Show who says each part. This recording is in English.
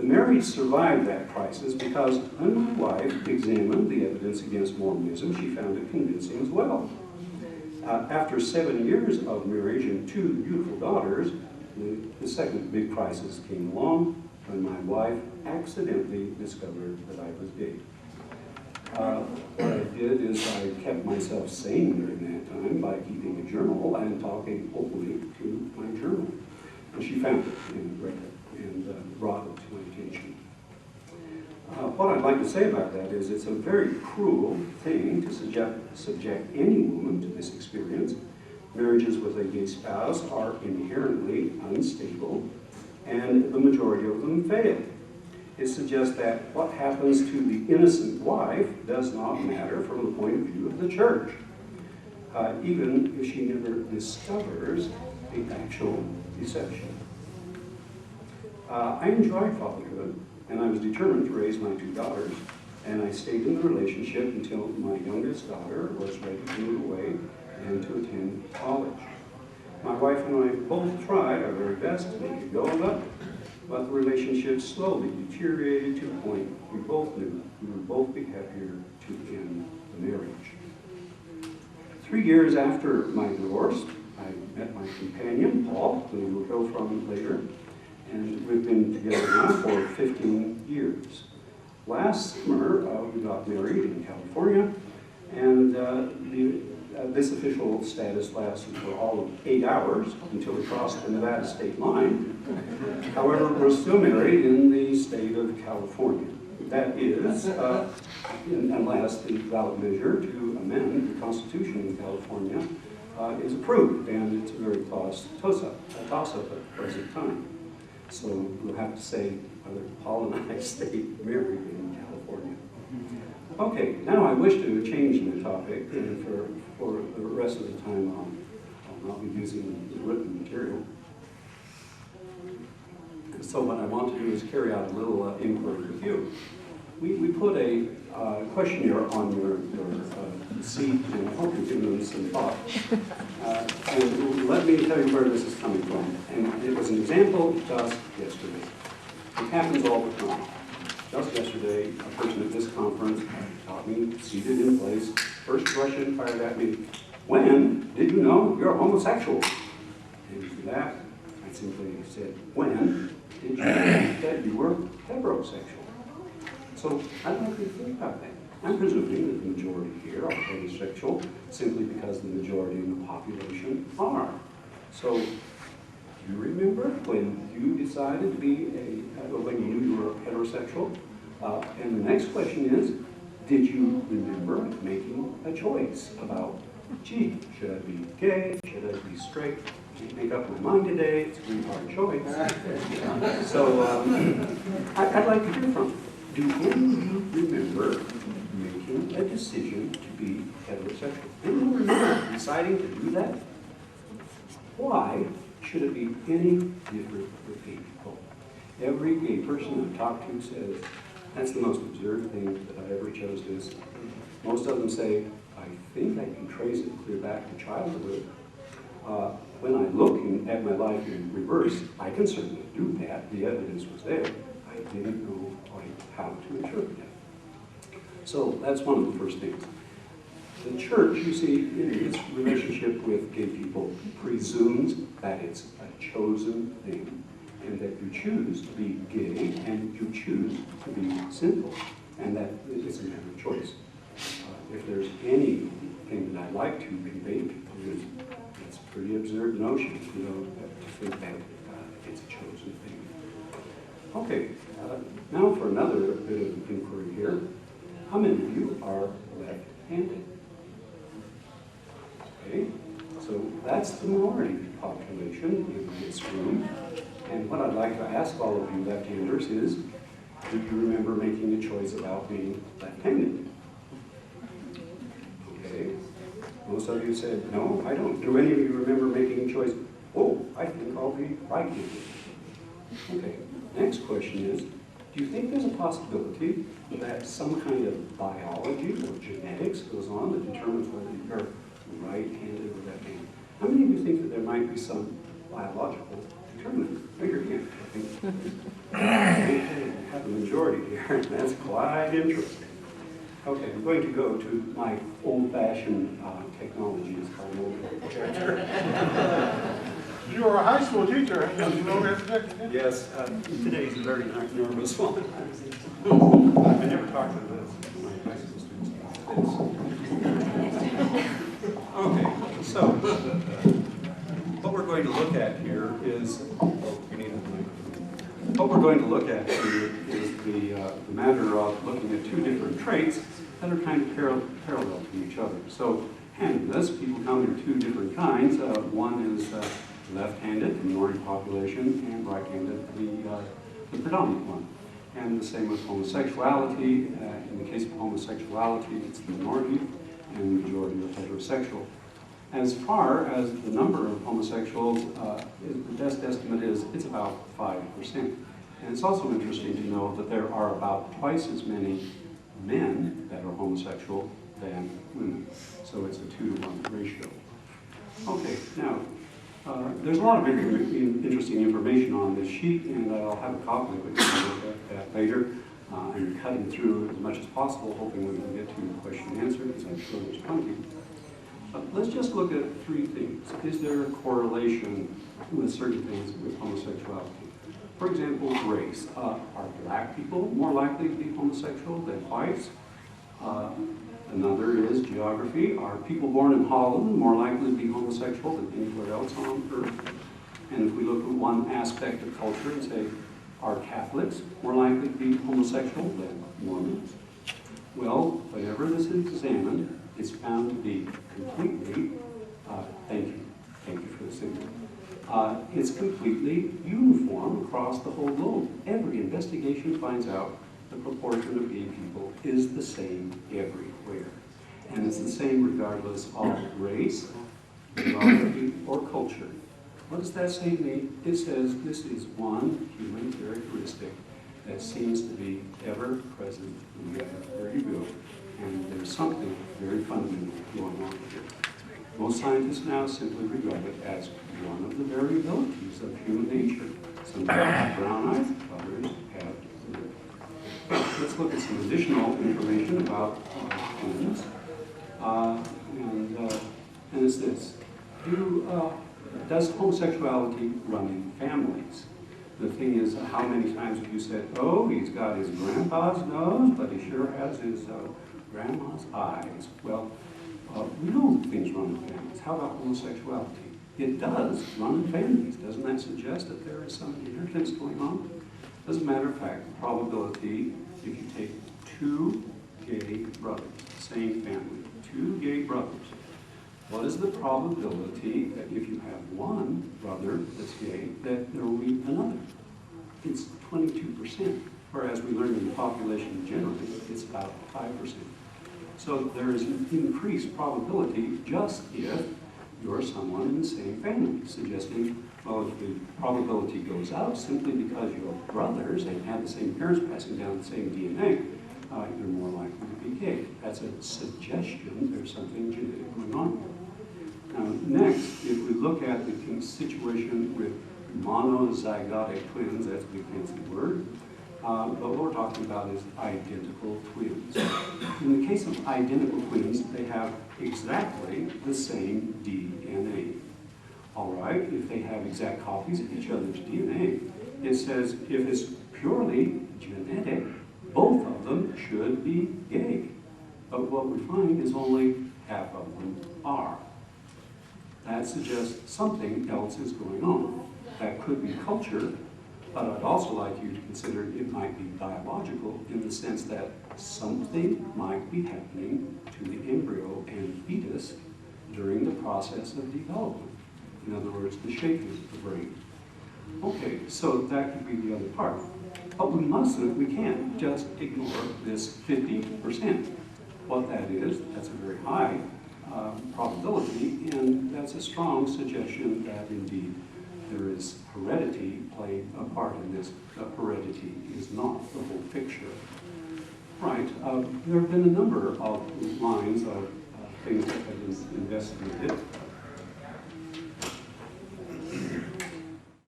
Speaker 1: The marriage survived that crisis because when my wife examined the evidence against Mormonism, she found it convincing as well. After 7 years of marriage and 2 beautiful daughters, the second big crisis came along when my wife accidentally discovered that I was gay. What I did is I kept myself sane during that time by keeping a journal and talking openly to my journal. And she found it and read it and brought it to my attention. What I'd like to say about that is it's a very cruel thing to subject any woman to this experience. Marriages with a gay spouse are inherently unstable, and the majority of them fail. It suggests that what happens to the innocent wife does not matter from the point of view of the church, even if she never discovers the actual deception. I enjoyed fatherhood, and I was determined to raise my 2 daughters, and I stayed in the relationship until my youngest daughter was ready to move away and to attend college. My wife and I both tried our very best to make it go and up, but the relationship slowly deteriorated to a point we both knew we would both be happier to end the marriage. 3 years after my divorce, I met my companion, Paul, who we'll go from later, and we've been together now for 15 years. Last summer, we got married in California, and this official status lasted for all of 8 hours until we crossed the Nevada state line. However, we're still married in the state of California. That is, unless the ballot measure to amend the Constitution in California is approved, and it's a very toss-up at the present time. So we'll have to say whether Paul and I stay married in California. Okay, now I wish to change the topic, and for the rest of the time I'll not be using the written material. So what I want to do is carry out a little inquiry with you. We put a questionnaire on your seat, and I hope you've given them some thought. And let me tell you where this is coming from. And it was an example just yesterday. It happens all the time. Just yesterday, a person at this conference taught me, seated in place, first question fired at me, "When did you know you're a homosexual?" And to that, I simply said, "When did you know that you were heterosexual?" So I'd like you to think about that. I'm presuming that the majority here are homosexual simply because the majority of the population are. So do you remember when you decided to be when you knew you were heterosexual? And the next question is, did you remember making a choice about, gee, should I be gay? Should I be straight? I can't make up my mind today. It's a really hard choice. So I'd like to hear from you. Do any of you remember making a decision to be heterosexual? Anyone remember deciding to do that? Why should it be any different with gay people? Every gay person I've talked to says, that's the most absurd thing that I ever chose this. Most of them say, I think I can trace it clear back to childhood. When I look at my life in reverse, I can certainly do that. The evidence was there. I didn't know quite how to interpret it. So that's one of the first things. The church, you see, in its relationship with gay people, presumes that it's a chosen thing, and that you choose to be gay, and you choose to be sinful, and that it's a matter of choice. If there's anything that I'd like to convey to people, it's a pretty absurd notion, to think that it's a chosen thing. Okay, now for another bit of inquiry here. How many of you are left-handed? Okay, so that's the minority population in this room. And what I'd like to ask all of you left-handers is, do you remember making a choice about being left-handed? Okay, most of you said, no, I don't. Do any of you remember making a choice, oh, I think I'll be right-handed? Okay, next question is, do you think there's a possibility that some kind of biology or genetics goes on that determines whether you're right-handed or left-handed? How many of you think that there might be some biological determinant? Raise your hand. got the majority here, and that's quite interesting. Okay, I'm going to go to my old-fashioned technology, as called old character.
Speaker 2: You were a high school teacher, and you know that?
Speaker 1: Yes, today's a very nervous one. I never talked to my high school students. Okay, so what we're going to look at here is, what we're going to look at here is the matter of looking at two different traits that are kind of parallel to each other. So, handedness, people come in two different kinds. One is left-handed, the minority population, and right-handed, the predominant one. And the same with homosexuality. In the case of homosexuality, it's the minority, and the majority are heterosexual. As far as the number of homosexuals, the best estimate is it's about 5%. And it's also interesting to know that there are about twice as many men that are homosexual than women. So it's a 2-to-1 ratio. Okay, now, there's a lot of interesting information on this sheet, and I'll have a copy of it. We can look at that later. I'm cutting through as much as possible, hoping we can get to the question and answer, because I'm sure there's plenty. Let's just look at 3 things. Is there a correlation with certain things with homosexuality? For example, race. Are black people more likely to be homosexual than whites? Another is geography. Are people born in Holland more likely to be homosexual than anywhere else on Earth? And if we look at one aspect of culture and say, are Catholics more likely to be homosexual than Mormons? Well, whenever this is examined, it's found to be completely, thank you for the signal. It's completely uniform across the whole globe. Every investigation finds out the proportion of gay people is the same everywhere. And it's the same regardless of race, geography, or culture. What does that say to me? It says this is one human characteristic that seems to be ever present wherever you go. And there's something very fundamental going on here. Most scientists now simply regard it as one of the variabilities of human nature. Some people have brown eyes, others have blue. Well, let's look at some additional information about humans. And it's this. Does homosexuality run in families? The thing is, how many times have you said, oh, he's got his grandpa's nose, but he sure has his grandma's eyes? Well, we know that things run in families. How about homosexuality? It does run in families. Doesn't that suggest that there is some inheritance going on? As a matter of fact, the probability, if you take 2 gay brothers, same family, 2 gay brothers, what is the probability that if you have one brother that's gay, that there will be another? It's 22%, whereas we learn in the population generally, it's about 5%. So there is an increased probability just if you're someone in the same family, suggesting, well, if the probability goes up simply because you're brothers and have the same parents passing down the same DNA, you're more likely to be gay. That's a suggestion there's something genetic going on here. Now, next, if we look at the situation with monozygotic twins, that's a big fancy word, but what we're talking about is identical twins. In the case of identical twins, they have exactly the same DNA. All right, if they have exact copies of each other's DNA, it says if it's purely genetic, both of them should be gay. But what we find is only half of them are. That suggests something else is going on. That could be culture, but I'd also like you to consider it might be biological in the sense that something might be happening to the embryo and fetus during the process of development. In other words, the shaping of the brain. Okay, so that could be the other part. But we can't just ignore this 50%. What that is, that's a very high probability, and that's a strong suggestion that indeed there is heredity playing a part in this. Heredity is not the whole picture. Right, there have been a number of lines of things that have been investigated.